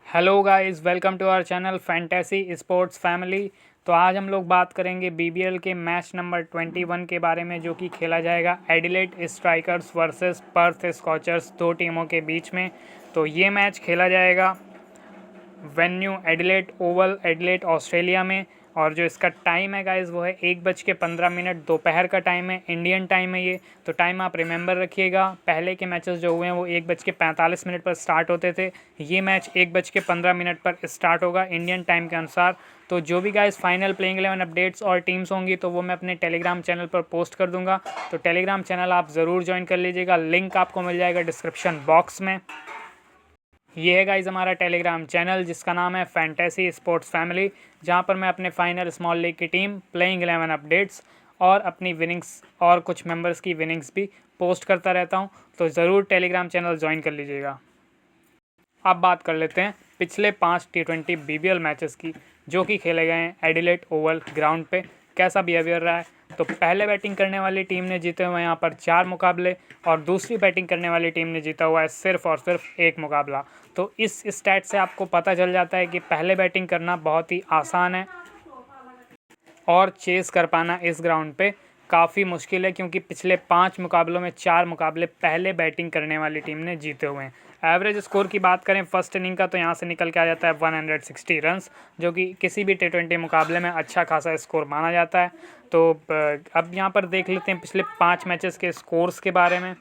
Hello guys, welcome to our channel fantasy sports family. तो आज हम लोग बात करेंगे बीबीएल के मैच नंबर 21 के बारे में, जो कि खेला जाएगा Adelaide strikers versus Perth scorchers, दो टीमों के बीच में। तो ये मैच खेला जाएगा venue Adelaide Oval, Adelaide Australia में। और जो इसका टाइम है गाइस वो है 1:15 दोपहर का टाइम है, इंडियन टाइम है ये। तो टाइम आप रिमेंबर रखिएगा। पहले के मैचेस जो हुए हैं वो 1:45 पर स्टार्ट होते थे। ये मैच 1:15 पर स्टार्ट होगा इंडियन टाइम के अनुसार। तो जो भी गाइस फाइनल प्लेइंग 11 अपडेट्स और टीम्स होंगी तो वो मैं अपने टेलीग्राम चैनल पर पोस्ट कर दूंगा। तो टेलीग्राम चैनल आप ज़रूर ज्वाइन कर लीजिएगा, लिंक आपको मिल जाएगा डिस्क्रिप्शन बॉक्स में। ये है गाइज हमारा टेलीग्राम चैनल जिसका नाम है फैंटेसी स्पोर्ट्स फैमिली, जहाँ पर मैं अपने फाइनल स्मॉल लीग की टीम, प्लेइंग 11 अपडेट्स और अपनी विनिंग्स और कुछ मेंबर्स की विनिंग्स भी पोस्ट करता रहता हूँ। तो ज़रूर टेलीग्राम चैनल ज्वाइन कर लीजिएगा। अब बात कर लेते हैं पिछले 5 T20 बीबीएल मैचेस की, जो कि खेले गए हैं एडिलेड ओवल ग्राउंड पे। कैसा बिहेवियर रहा है? तो पहले बैटिंग करने वाली टीम ने जीते हुए यहाँ पर 4 मुकाबले और दूसरी बैटिंग करने वाली टीम ने जीता हुआ है सिर्फ और सिर्फ 1 मुकाबला। तो इस स्टैट से आपको पता चल जाता है कि पहले बैटिंग करना बहुत ही आसान है और चेस कर पाना इस ग्राउंड पे काफ़ी मुश्किल है, क्योंकि पिछले 5 मुकाबलों में 4 मुकाबले पहले बैटिंग करने वाली टीम ने जीते हुए हैं। एवरेज स्कोर की बात करें फर्स्ट इनिंग का, तो यहाँ से निकल के आ जाता है 160 रन्स, जो कि किसी भी T20 मुकाबले में अच्छा खासा स्कोर माना जाता है। तो अब यहाँ पर देख लेते हैं पिछले 5 मैचेस के स्कोर्स के बारे में।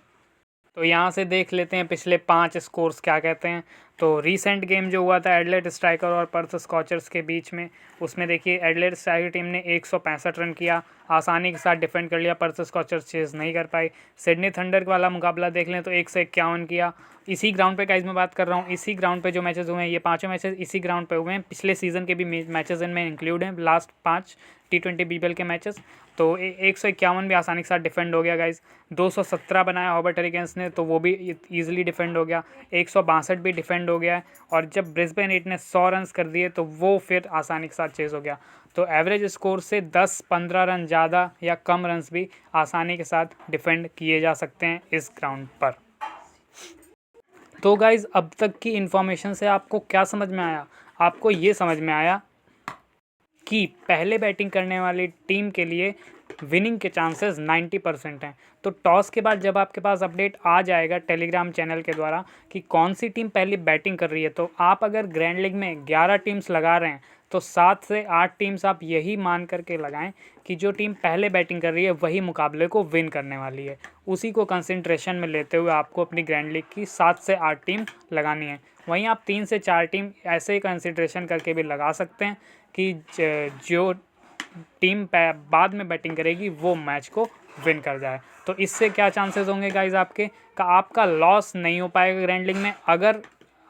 तो यहाँ से देख लेते हैं पिछले 5 स्कोर्स क्या कहते हैं। तो रीसेंट गेम जो हुआ था एडिलेड स्ट्राइकर और पर्थ स्कॉचर्स के बीच में, उसमें देखिए एडिलेड स्ट्राइकर टीम ने 165 रन किया, आसानी के साथ डिफेंड कर लिया, पर्थ स्कॉचर्स चेज नहीं कर पाई। सिडनी थंडर वाला मुकाबला देख लें तो 151 किया। इसी ग्राउंड पे गाइस मैं बात कर रहा हूँ, इसी ग्राउंड पे जो मैचेस हुए हैं, ये पाँचों मैचेस इसी ग्राउंड पे हुए हैं। पिछले सीजन के भी मैचेस इनमें इंक्लूड हैं, लास्ट 5 T20 बीबीएल के मैचेस। तो 151 भी आसानी के साथ डिफेंड हो गया गाइस। 217 बनाया हॉबर्ट हरिकेन्स ने, तो वो भी ईजिली डिफेंड हो गया। 162 भी डिफेंड हो गया है। और जब ब्रिस्बेन हीट ने 100 रन कर दिए तो वो फिर आसानी के साथ चेज हो गया। तो एवरेज स्कोर से 10-15 रन ज़्यादा या कम रन्स भी आसानी के साथ डिफेंड किए जा सकते हैं इस ग्राउंड पर। तो गाइज़ अब तक की इन्फॉर्मेशन से आपको क्या समझ में आया? आपको ये समझ में आया कि पहले बैटिंग करने वाली टीम के लिए विनिंग के चांसेस 90% हैं। तो टॉस के बाद जब आपके पास अपडेट आ जाएगा टेलीग्राम चैनल के द्वारा कि कौन सी टीम पहले बैटिंग कर रही है, तो आप अगर ग्रैंड लीग में 11 टीम्स लगा रहे हैं तो 7 से 8 टीम्स आप यही मान करके लगाएं कि जो टीम पहले बैटिंग कर रही है वही मुकाबले को विन करने वाली है। उसी को कंसिड्रेशन में लेते हुए आपको अपनी ग्रैंड लीग की 7 से 8 टीम लगानी है। वहीं आप 3 से 4 टीम ऐसे ही कंसिड्रेशन करके भी लगा सकते हैं कि जो टीम बाद में बैटिंग करेगी वो मैच को विन कर जाए। तो इससे क्या चांसेस होंगे गाइज आपके का आपका लॉस नहीं हो पाएगा ग्रैंड लीग में। अगर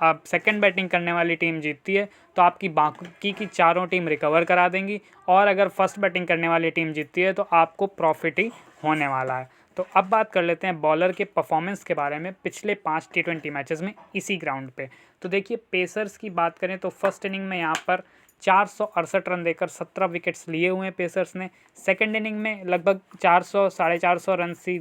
आप सेकंड बैटिंग करने वाली टीम जीतती है तो आपकी बाकी की चारों टीम रिकवर करा देंगी, और अगर फर्स्ट बैटिंग करने वाली टीम जीतती है तो आपको प्रॉफिट ही होने वाला है। तो अब बात कर लेते हैं बॉलर के परफॉर्मेंस के बारे में पिछले 5 T20 मैचेस में इसी ग्राउंड पे। तो देखिए पेसर्स की बात करें तो फर्स्ट इनिंग में यहाँ पर 468 रन देकर 17 विकेट्स लिए हुए हैं पेसर्स ने। सेकंड इनिंग में लगभग 400 450 रन सी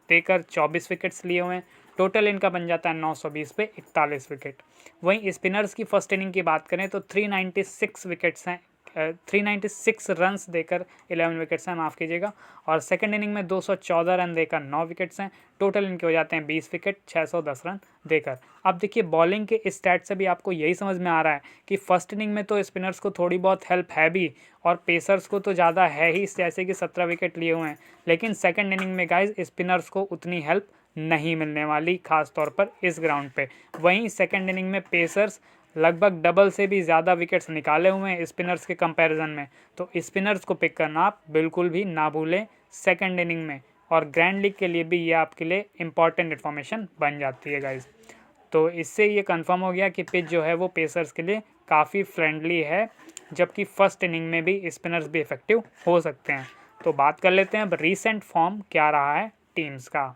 देकर 24 विकेट्स लिए हुए हैं। टोटल इनका बन जाता है 920 पे 41 विकेट। वहीं स्पिनर्स की फर्स्ट इनिंग की बात करें तो 396 विकेट्स हैं, 396 रन्स देकर 11 विकेट्स हैं, माफ़ कीजिएगा। और सेकंड इनिंग में 214 रन देकर 9 विकेट्स हैं। टोटल इनके हो जाते हैं 20 विकेट 610 रन देकर। अब देखिए बॉलिंग के स्टैट से भी आपको यही समझ में आ रहा है कि फर्स्ट इनिंग में तो स्पिनर्स को थोड़ी बहुत हेल्प है भी, और पेसर्स को तो ज़्यादा है ही, जैसे कि 17 विकेट लिए हुए हैं। लेकिन सेकंड इनिंग में गाइज स्पिनर्स को उतनी हेल्प नहीं मिलने वाली, खास तौर पर इस ग्राउंड पे। वहीं सेकंड इनिंग में पेसर्स लगभग डबल से भी ज़्यादा विकेट्स निकाले हुए हैं स्पिनर्स के कंपैरिजन में। तो स्पिनर्स को पिक करना आप बिल्कुल भी ना भूलें सेकंड इनिंग में, और ग्रैंड लीग के लिए भी ये आपके लिए इंपॉर्टेंट इन्फॉर्मेशन बन जाती है गाइज। तो इससे ये कंफर्म हो गया कि पिच जो है वो पेसर्स के लिए काफ़ी फ्रेंडली है, जबकि फर्स्ट इनिंग में भी स्पिनर्स भी इफेक्टिव हो सकते हैं। तो बात कर लेते हैं अब रीसेंट फॉर्म क्या रहा है टीम्स का।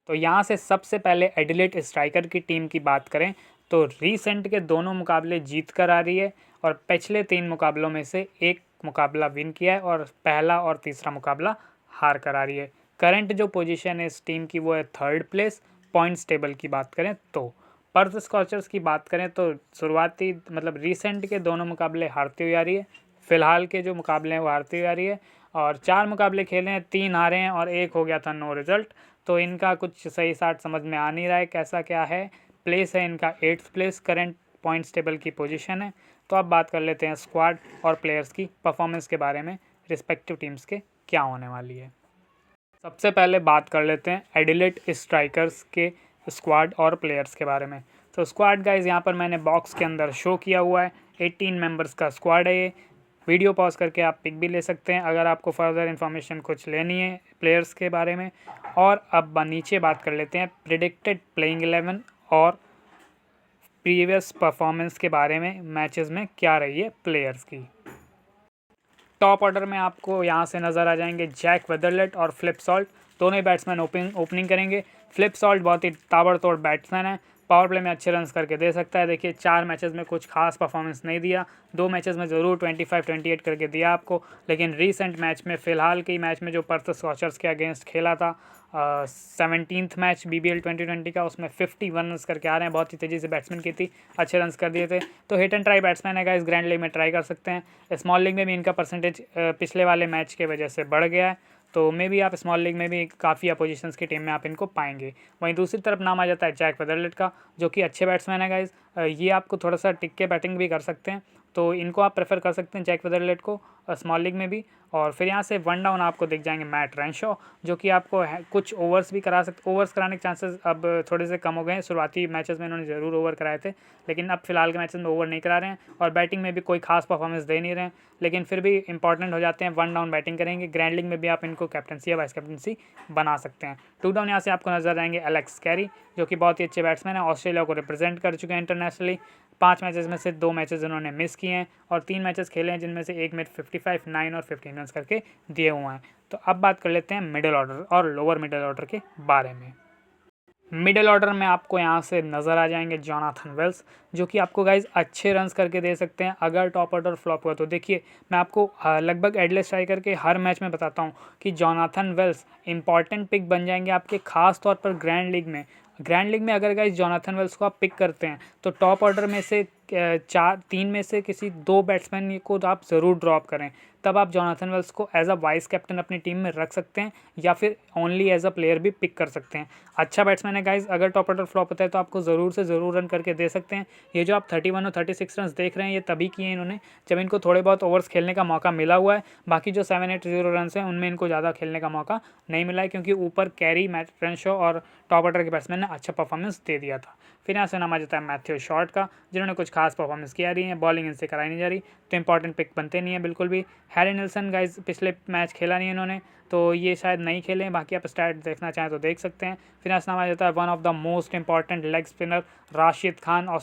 तो यहाँ से सबसे पहले एडिलेड स्ट्राइकर की टीम की बात करें तो रीसेंट के दोनों मुकाबले जीत कर आ रही है, और पिछले 3 मुकाबलों में से एक मुकाबला विन किया है और पहला और तीसरा मुकाबला हार कर आ रही है। करंट जो पोजीशन है इस टीम की वो है 3rd प्लेस पॉइंट्स टेबल की बात करें तो। पर्थ स्कॉचर्स की बात करें तो शुरुआती मतलब रिसेंट के दोनों मुकाबले हारती हुई आ रही है, फ़िलहाल के जो मुकाबले हैं वो हारती हुई आ रही है, और 4 मुकाबले खेले हैं, 3 हारे हैं और 1 हो गया था नो रिज़ल्ट। तो इनका कुछ सही साठ समझ में आ नहीं रहा है कैसा क्या है। प्लेस है इनका 8th place, current points table की पोजीशन है। तो अब बात कर लेते हैं स्क्वाड और प्लेयर्स की परफॉर्मेंस के बारे में, रिस्पेक्टिव टीम्स के क्या होने वाली है। सबसे पहले बात कर लेते हैं एडिलेड स्ट्राइकर्स के स्क्वाड और प्लेयर्स के बारे में। तो स्क्वाड गाइज यहाँ पर मैंने बॉक्स के अंदर शो किया हुआ है, 18 मेंबर्स का स्क्वाड है ये। वीडियो पॉज करके आप पिक भी ले सकते हैं अगर आपको फर्दर इन्फॉर्मेशन कुछ लेनी है प्लेयर्स के बारे में। और अब नीचे बात कर लेते हैं प्रिडिक्टेड प्लेइंग 11 और प्रीवियस परफॉर्मेंस के बारे में, मैचेस में क्या रही है प्लेयर्स की। टॉप ऑर्डर में आपको यहाँ से नज़र आ जाएंगे जैक वेदरलेट और फ्लिप सॉल्ट, दोनों ही बैट्समैन ओपनिंग करेंगे। फ्लिप सॉल्ट बहुत ही ताबड़तोड़ बैट्समैन है, पावर प्ले में अच्छे रन्स करके दे सकता है। देखिए 4 मैचेस में कुछ खास परफॉर्मेंस नहीं दिया, 2 मैचेस में ज़रूर 25-28 करके दिया आपको, लेकिन रीसेंट मैच में फ़िलहाल के मैच में जो पर्थ स्कॉचर्स के अगेंस्ट खेला था 17th मैच BBL 2020 का, उसमें 51 रन्स करके आ रहे हैं। बहुत ही तेज़ी से बैट्समैन की थी, अच्छे रन्स कर दिए थे। तो हिट एंड ट्राई बैट्समैन है, इस ग्रैंड लीग में ट्राई कर सकते हैं। स्मॉल लीग में भी इनका परसेंटेज पिछले वाले मैच के वजह से बढ़ गया है, तो मे भी आप स्मॉल लीग में भी काफ़ी अपोजिशंस की टीम में आप इनको पाएंगे। वहीं दूसरी तरफ नाम आ जाता है जैक वेदरलेट का, जो कि अच्छे बैट्समैन है गाइज। ये आपको थोड़ा सा टिक के बैटिंग भी कर सकते हैं, तो इनको आप प्रेफर कर सकते हैं जैक वेदरलेट को स्मॉल लीग में भी। और फिर यहाँ से वन डाउन आपको दिख जाएंगे मैट रेनशॉ, जो कि आपको कुछ ओवर्स भी करा सकते। ओवर्स कराने के चांसेस अब थोड़े से कम हो गए हैं, शुरुआती मैचेस में इन्होंने ज़रूर ओवर कराए थे, लेकिन अब फिलहाल के मैचेस में ओवर नहीं करा रहे हैं और बैटिंग में भी कोई खास परफॉर्मेंस दे नहीं रहे हैं, लेकिन फिर भी इंपॉर्टेंट हो जाते हैं। वन डाउन बैटिंग करेंगे, ग्रैंड लीग में भी आप इनको कैप्टनसी या वाइस कैप्टनसी बना सकते हैं। टू डाउन यहाँ से आपको नजर आएंगे एलेक्स कैरी, जो कि बहुत ही अच्छे बैट्समैन है, ऑस्ट्रेलिया को रिप्रेजेंट कर चुके हैं इंटरनेशनली। 5 मैचेस में से 2 मैचेस उन्होंने मिस किए हैं और 3 मैचेस खेले हैं, जिनमें से एक में 55, 9 और 15 रन करके दिए हुए हैं। तो अब बात कर लेते हैं मिडिल ऑर्डर और लोअर मिडिल ऑर्डर के बारे में। मिडिल ऑर्डर में आपको यहाँ से नज़र आ जाएंगे जोनाथन वेल्स, जो कि आपको गाइज अच्छे रन्स करके दे सकते हैं अगर टॉप ऑर्डर फ्लॉप हुआ तो। देखिए मैं आपको लगभग एडलेस स्ट्राइकर के हर मैच में बताता हूँ कि जोनाथन वेल्स इंपॉर्टेंट पिक बन जाएंगे आपके, खास तौर पर ग्रैंड लीग में। ग्रैंड लीग में अगर गाइज जोनाथन वेल्स को आप पिक करते हैं तो टॉप ऑर्डर में से 3 में से किसी 2 बैट्समैन को तो आप ज़रूर ड्रॉप करें, तब आप जोनाथन वेल्स को एज अ वाइस कैप्टन अपनी टीम में रख सकते हैं या फिर ओनली एज अ प्लेयर भी पिक कर सकते हैं। अच्छा बैट्समैन है गाइज, अगर टॉप ऑर्डर फ्लॉप होता है तो आपको ज़रूर से ज़रूर रन करके दे सकते हैं। ये जो आप 31 और 36 रन देख रहे हैं, ये तभी किए इन्होंने जब इनको थोड़े बहुत ओवर्स खेलने का मौका मिला हुआ है। बाकी जो 7-8-0 रन हैं उनमें इनको ज़्यादा खेलने का मौका नहीं मिला है, क्योंकि ऊपर कैरी, मैट रेनशॉ और टॉप ऑर्डर के बैट्समैन ने अच्छा परफॉर्मेंस दे दिया था। फिर यहाँ से नाम आ जाता है मैथ्यू शॉर्ट का, जिन्होंने कुछ खास परफॉर्मेंस किया रही है, बॉलिंग इनसे कराई नहीं जा रही, तो इंपॉर्टेंट पिक बनते नहीं है बिल्कुल भी। हैरी निल्सन गाइज पिछले मैच खेला नहीं इन्होंने, तो ये शायद नहीं खेले, बाकी आप स्टैट देखना चाहें तो देख सकते हैं। फिर यहाँ से नाम आ जाता है one of the most important leg spinner Rashid Khan, और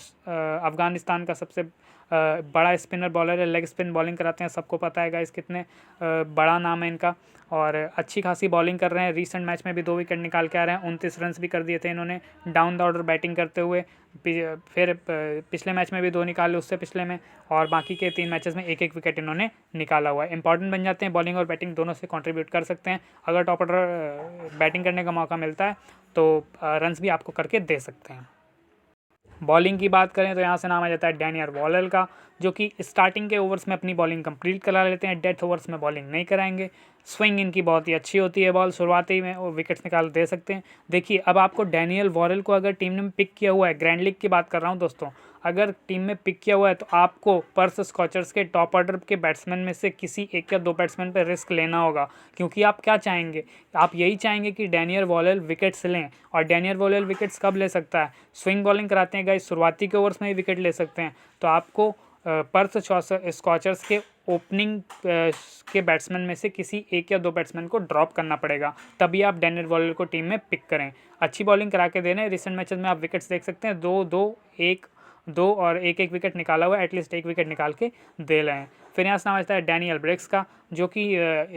अफगानिस्तान का सबसे बड़ा स्पिनर बॉलर है, लेग स्पिन बॉलिंग कराते हैं, सबको पता है गाइस कितने बड़ा नाम है इनका, और अच्छी खासी बॉलिंग कर रहे हैं। रीसेंट मैच में भी 2 विकेट निकाल के आ रहे हैं, 29 रन भी कर दिए थे इन्होंने डाउन द ऑर्डर बैटिंग करते हुए। फिर पिछले मैच में भी 2 निकाले, उससे पिछले में, और बाकी के 3 मैचेस में 1-1 विकेट इन्होंने निकाला हुआ है। इंपॉर्टेंट बन जाते हैं, बॉलिंग और बैटिंग दोनों से कंट्रीब्यूट कर सकते हैं। अगर टॉप ऑर्डर बैटिंग करने का मौका मिलता है तो रन्स भी आपको करके दे सकते हैं। बॉलिंग की बात करें तो यहाँ से नाम आ जाता है डैनियल वॉलेल का, जो कि स्टार्टिंग के ओवर्स में अपनी बॉलिंग कंप्लीट करा लेते हैं, डेथ ओवर्स में बॉलिंग नहीं कराएंगे। स्विंग इनकी बहुत ही अच्छी होती है, बॉल शुरुआती में वो विकेट्स निकाल दे सकते हैं। देखिए अब आपको डैनियल वॉरेल को अगर टीम ने पिक किया हुआ है, ग्रैंड लीग की बात कर रहा हूँ दोस्तों, अगर टीम में पिक किया हुआ है तो आपको पर्थ स्कॉचर्स के टॉप ऑर्डर के बैट्समैन में से किसी 1 या 2 बैट्समैन पर रिस्क लेना होगा, क्योंकि आप क्या चाहेंगे, आप यही चाहेंगे कि डैनियल वॉरेल विकेट्स लें। और डैनियल वॉरेल विकेट्स कब ले सकता है, स्विंग बॉलिंग कराते हैं गाइस, शुरुआती के ओवर्स में ही विकेट ले सकते हैं। तो आपको पर्थ स्कॉचर्स के ओपनिंग के बैट्समैन में से किसी 1 या 2 बैट्समैन को ड्रॉप करना पड़ेगा, तभी आप डैनियल वॉरेल को टीम में पिक करें। अच्छी बॉलिंग करा के देने, रिसेंट मैचेस में आप विकेट्स देख सकते हैं, 2 और 1-1 विकेट निकाला हुआ है, एटलीस्ट 1 विकेट निकाल के दे रहे हैं। फिर यहाँ से नाम आता है डैनियल ब्रिक्स का, जो कि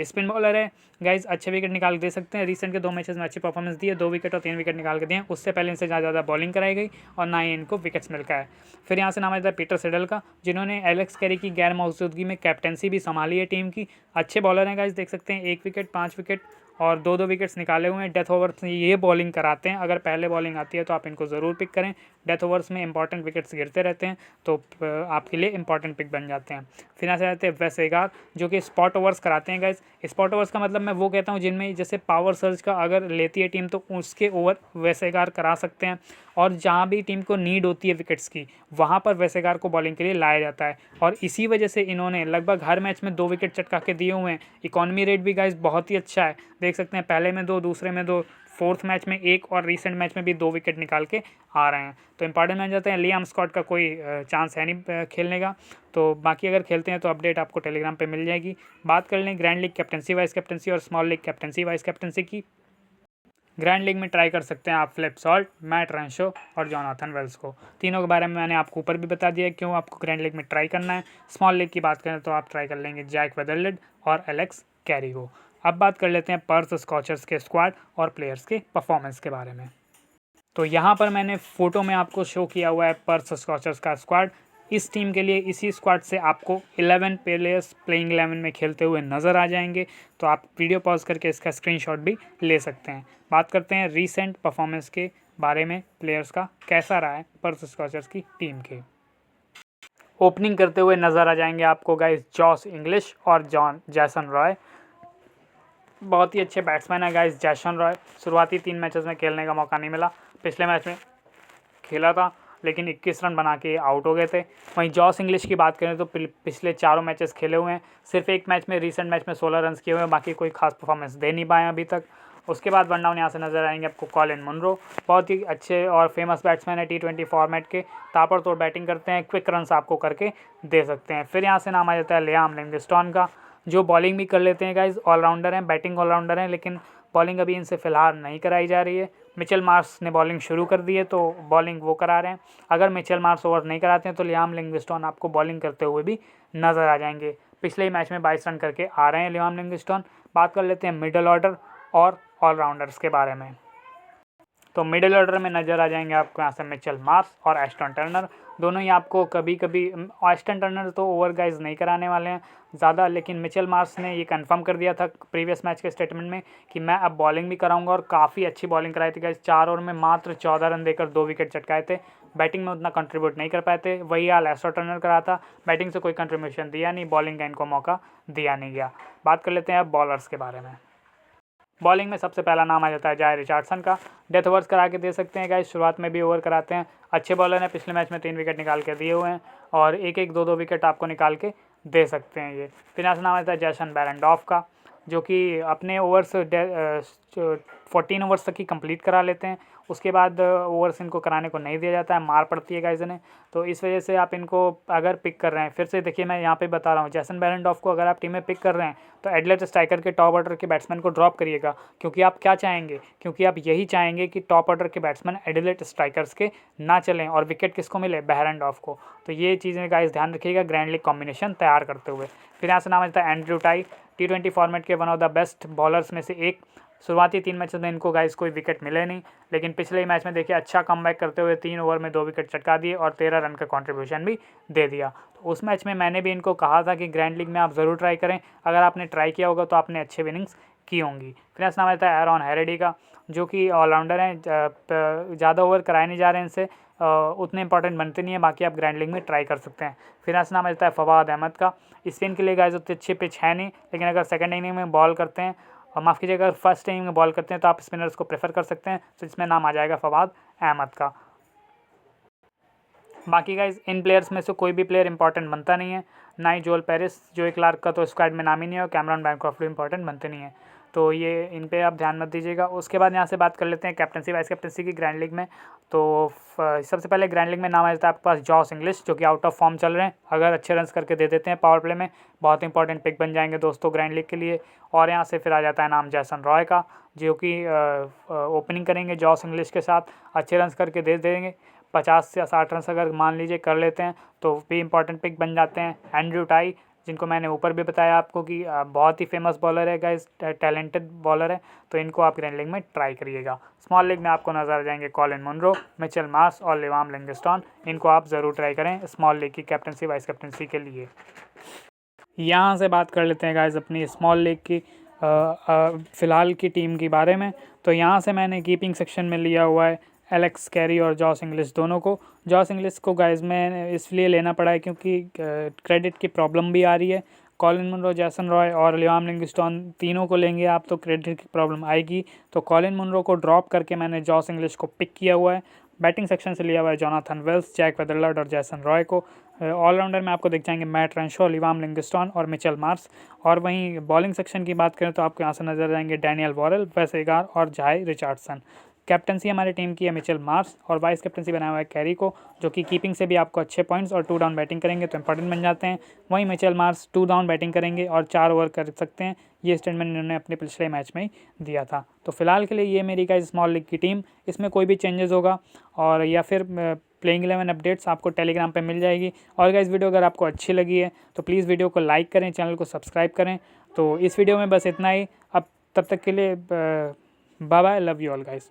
स्पिन बॉलर है गाइज, अच्छे विकेट निकाल दे सकते हैं। रिसेंट के 2 मैचेस में अच्छी परफॉर्मेंस दी है, 2 विकेट और 3 विकेट निकाल के दिए हैं, उससे पहले इनसे ज़्यादा बॉलिंग कराई गई और ना ही इनको विकेट्स मिल है। फिर यहाँ से नाम आता है पीटर सिडल का, जिन्होंने एलेक्स कैरी की गैर मौजूदगी में कैप्टनसी भी संभाली है टीम की। अच्छे बॉलर हैं गाइज, देख सकते हैं, 1 विकेट, 5 विकेट और 2-2 विकेट्स निकाले हुए हैं। डेथ ओवर्स में ये बॉलिंग कराते हैं, अगर पहले बॉलिंग आती है तो आप इनको ज़रूर पिक करें। डेथ ओवर्स में इंपॉर्टेंट विकेट्स गिरते रहते हैं तो आपके लिए इंपॉर्टेंट पिक बन जाते हैं। फिर यहाँ से आते हैं वेसेगार, जो कि स्पॉट ओवर्स कराते हैं गाइस। स्पॉट ओवर्स का मतलब मैं वो कहता हूँ जिनमें जैसे पावर सर्ज का अगर लेती है टीम तो उसके ओवर वेसेगार करा सकते हैं, और जहाँ भी टीम को नीड होती है विकेट्स की वहाँ पर वेसेगार को बॉलिंग के लिए लाया जाता है। और इसी वजह से इन्होंने लगभग हर मैच में 2 विकेट चटका के दिए हुए हैं। इकॉनमी रेट भी गाइस बहुत ही अच्छा है, देख सकते हैं, पहले में 2, दूसरे में 2, फोर्थ मैच में 1 और रिसेंट मैच में भी 2 विकेट निकाल के आ रहे हैं। तो इंपॉर्टेंट मैच जाते हैं। लियाम स्कॉट का कोई चांस है नहीं खेलने का, तो बाकी अगर खेलते हैं तो अपडेट आपको टेलीग्राम पे मिल जाएगी। बात कर लें grand league captaincy vice captaincy और small league captaincy vice captaincy की। ग्रैंड लीग में ट्राई कर सकते हैं आप फिलिप सॉल्ट, मैट रेंशो और जॉनाथन वेल्स को। तीनों के बारे में मैंने आपको ऊपर भी बता दिया क्यों आपको ग्रैंड लीग में ट्राई करना है। स्मॉल लीग की बात करें तो आप ट्राई कर लेंगे जैक वेदरलिड और एलेक्स कैरी को। अब बात कर लेते हैं पर्थ स्कॉचर्स के स्क्वाड और प्लेयर्स के परफॉर्मेंस के बारे में। तो यहाँ पर मैंने फ़ोटो में आपको शो किया हुआ है पर्थ स्कॉचर्स का स्क्वाड। इस टीम के लिए इसी स्क्वाड से आपको 11 प्लेयर्स प्लेइंग 11 में खेलते हुए नज़र आ जाएंगे, तो आप वीडियो पॉज करके इसका स्क्रीनशॉट भी ले सकते हैं। बात करते हैं रीसेंट परफॉर्मेंस के बारे में, प्लेयर्स का कैसा रहा है पर्थ स्कॉचर्स की टीम के। ओपनिंग करते हुए नज़र आ जाएंगे आपको गाइस जॉस इंग्लिश और जैसन रॉय। बहुत ही अच्छे बैट्समैन है गाइस जैसन रॉय। शुरुआती 3 मैचेस में खेलने का मौका नहीं मिला, पिछले मैच में खेला था लेकिन 21 रन बना के आउट हो गए थे। वहीं जॉस इंग्लिश की बात करें तो पिछले 4 मैचेस खेले हुए हैं, सिर्फ एक मैच में रिसेंट मैच में 16 रन किए हुए हैं, बाकी कोई खास परफॉर्मेंस दे नहीं पाए अभी तक। उसके बाद वन डाउन यहाँ से नजर आएंगे आपको कॉलिन मुनरो, बहुत ही अच्छे और फेमस बैट्समैन है T20 फॉर्मेट के, ताबड़तोड़ बैटिंग करते हैं, क्विक रन्स आपको करके दे सकते हैं। फिर यहाँ से नाम आ जाता है लियाम लिविंगस्टोन का, जो बॉलिंग भी कर लेते हैं गाइज, ऑलराउंडर हैं, बैटिंग ऑलराउंडर हैं, लेकिन बॉलिंग अभी इनसे फ़िलहाल नहीं कराई जा रही है। मिचेल मार्श ने बॉलिंग शुरू कर दी है तो बॉलिंग वो करा रहे हैं। अगर मिचेल मार्श ओवर नहीं कराते हैं तो लियाम लिविंगस्टोन आपको बॉलिंग करते हुए भी नज़र आ जाएंगे। पिछले ही मैच में 22 रन करके आ रहे हैं लियाम लिविंगस्टोन। बात कर लेते हैं मिडल ऑर्डर और ऑलराउंडर्स के बारे में। तो मिडिल ऑर्डर में नज़र आ जाएंगे आपको यहाँ से मिचेल मार्श और एस्टन टर्नर। दोनों ही आपको कभी कभी, एस्टन टर्नर तो ओवर गाइज नहीं कराने वाले हैं ज़्यादा, लेकिन मिचेल मार्श ने ये कंफर्म कर दिया था प्रीवियस मैच के स्टेटमेंट में कि मैं अब बॉलिंग भी कराऊंगा, और काफ़ी अच्छी बॉलिंग कराई थी गाइज। 4 ओवर में मात्र 14 रन देकर 2 विकेट चटकाए थे। बैटिंग में उतना कंट्रीब्यूट नहीं कर पाए थे, वही हाल एस्टन टर्नर करा था, बैटिंग से कोई कंट्रीब्यूशन दिया नहीं, बॉलिंग का इनको मौका दिया नहीं गया। बात कर लेते हैं अब बॉलर्स के बारे में। बॉलिंग में सबसे पहला नाम आ जाता है जाय रिचर्डसन का। डेथ ओवर्स करा के दे सकते हैं गाइस, शुरुआत में भी ओवर कराते हैं, अच्छे बॉलर हैं, पिछले मैच में 3 विकेट निकाल के दिए हुए हैं और 1-1, 2-2 विकेट आपको निकाल के दे सकते हैं ये। फिर यहाँ से नाम आता है जैसन बेरेंडॉर्फ का, जो कि अपने ओवर्स 14 ओवर्स तक ही कंप्लीट करा लेते हैं, उसके बाद ओवर्स इनको कराने को नहीं दिया जाता है, मार पड़ती है गाइस इन्हें। तो इस वजह से आप इनको अगर पिक कर रहे हैं, फिर से देखिए मैं यहाँ पे बता रहा हूँ, जैसन बेरेंडॉर्फ को अगर आप टीम में पिक कर रहे हैं तो एडिलेड स्ट्राइकर के टॉप ऑर्डर के बैट्समैन को ड्रॉप करिएगा, क्योंकि आप क्या चाहेंगे, क्योंकि आप यही चाहेंगे कि टॉप ऑर्डर के बैट्समैन एडिलेड स्ट्राइकर्स के ना चलें और विकेट किसको मिले, बेरेंडॉर्फ को। तो ये चीज़ें गाइस ध्यान रखिएगा ग्रैंड लीग कॉम्बिनेशन तैयार करते हुए। फिर यहाँ से नाम आता है एंड्रयू टाई, T20 फॉर्मेट के one of the best bowlers में से एक। शुरुआती 3 मैचेस में इनको गाइस कोई विकेट मिले नहीं, लेकिन पिछले ही मैच में देखिए अच्छा कमबैक करते हुए 3 ओवर में 2 विकेट चटका दिए और 13 रन का कंट्रीब्यूशन भी दे दिया। तो उस मैच में मैंने भी इनको कहा था कि ग्रैंड लीग में आप ज़रूर ट्राई करें, अगर आपने ट्राई किया होगा तो आपने अच्छे विनिंग्स की होंगी। फिर नाम आता है एरॉन हैरेडी का, जो कि ऑलराउंडर हैं, ज़्यादा ओवर कराए नहीं जा रहे हैं इनसे, उतने इंपॉर्टेंट बनते नहीं है, बाकी आप ग्रैंड लीग में ट्राई कर सकते हैं। फिर नाम आता है फवाद अहमद का, स्पिन के लिए गाइस उतने अच्छे पिच है नहीं, लेकिन अगर सेकंड इनिंग में बॉल करते हैं, और माफ़ कीजिएगा अगर फर्स्ट इनिंग में बॉल करते हैं तो आप स्पिनर्स को प्रेफर कर सकते हैं, तो इसमें नाम आ जाएगा फवाद अहमद का। बाकी गाइज इन प्लेयर्स में से कोई भी प्लेयर इंपॉर्टेंट बनता नहीं है, ना ही जोल पेरिस, जो क्लार्क का तो स्क्वाड में नाम ही नहीं है, और कैमरॉन बैनक्रॉफ्ट भी इंपॉर्टेंट बनते नहीं है, तो ये इन पे आप ध्यान मत दीजिएगा। उसके बाद यहाँ से बात कर लेते हैं कैप्टनसी वाइस कैप्टनसी की ग्रैंड लीग में। तो सबसे पहले ग्रैंड लीग में नाम आ जाता है आपके पास जॉस इंग्लिश, जो कि आउट ऑफ फॉर्म चल रहे हैं, अगर अच्छे रन्स करके दे देते हैं पावर प्ले में बहुत इंपॉर्टेंट पिक बन जाएंगे दोस्तों ग्रैंड लीग के लिए। और यहाँ से फिर आ जाता है नाम जैसन रॉय का, जो कि ओपनिंग करेंगे जॉस इंग्लिश के साथ, अच्छे रन्स करके दे देंगे, 50 या 60 रन अगर मान लीजिए कर लेते हैं तो भी इंपॉर्टेंट पिक बन जाते हैं। एंड्रयू टाई, जिनको मैंने ऊपर भी बताया आपको कि बहुत ही फेमस बॉलर है गाइस, टैलेंटेड बॉलर है, तो इनको आप ग्रैंड लीग में ट्राई करिएगा। स्मॉल लीग में आपको नजर आ जाएंगे कॉलिन मुनरो, मिचेल मार्श और लियाम लिविंगस्टोन, इनको आप ज़रूर ट्राई करें स्मॉल लीग की कैप्टनसी वाइस कैप्टनसी के लिए। यहाँ से बात कर लेते हैं गाइस अपनी स्मॉल लीग की फ़िलहाल की टीम के बारे में। तो यहाँ से मैंने कीपिंग सेक्शन में लिया हुआ है एलेक्स कैरी और जॉस इंग्लिश दोनों को। जॉस इंग्लिश को गाइस में इसलिए लेना पड़ा है क्योंकि क्रेडिट की प्रॉब्लम भी आ रही है। कॉलिन मुनरो, जैसन रॉय और लियाम लिविंगस्टोन तीनों को लेंगे आप तो क्रेडिट की प्रॉब्लम आएगी। तो कॉलिन मुनरो को ड्रॉप करके मैंने जॉस इंग्लिश को पिक किया हुआ है। बैटिंग सेक्शन से लिया हुआ है जोनाथन विल्स, जैक वेदरलर्ड और जैसन रॉय को। ऑलराउंडर में आपको दिख जाएंगे मैट रेनशॉ, लियाम लिविंगस्टोन और मिचेल मार्श। और वहीं बॉलिंग सेक्शन की बात करें तो आपको यहाँ से नजर आएंगे डैनियल वॉरेल, वेस एगार और जाय रिचर्डसन। कैप्टनसी हमारी टीम की है मिचेल मार्श और वाइस कैप्टनसी बनाया हुआ है कैरी को, जो कि कीपिंग से भी आपको अच्छे पॉइंट्स और 2 डाउन बैटिंग करेंगे तो इंपॉर्टेंट बन जाते हैं। वहीं मिचेल मार्श 2 डाउन बैटिंग करेंगे और 4 ओवर कर सकते हैं। ये स्टेटमेंट इन्होंने अपने पिछले मैच में ही दिया था। तो फिलहाल के लिए ये मेरी गाइस स्मॉल लीग की टीम, इसमें कोई भी चेंजेस होगा और या फिर प्लेइंग 11 अपडेट्स आपको टेलीग्राम पे मिल जाएगी। और गाइस वीडियो अगर आपको अच्छी लगी है तो प्लीज़ वीडियो को लाइक करें, चैनल को सब्सक्राइब करें। तो इस वीडियो में बस इतना ही। अब तब तक के लिए bye bye, love you all guys.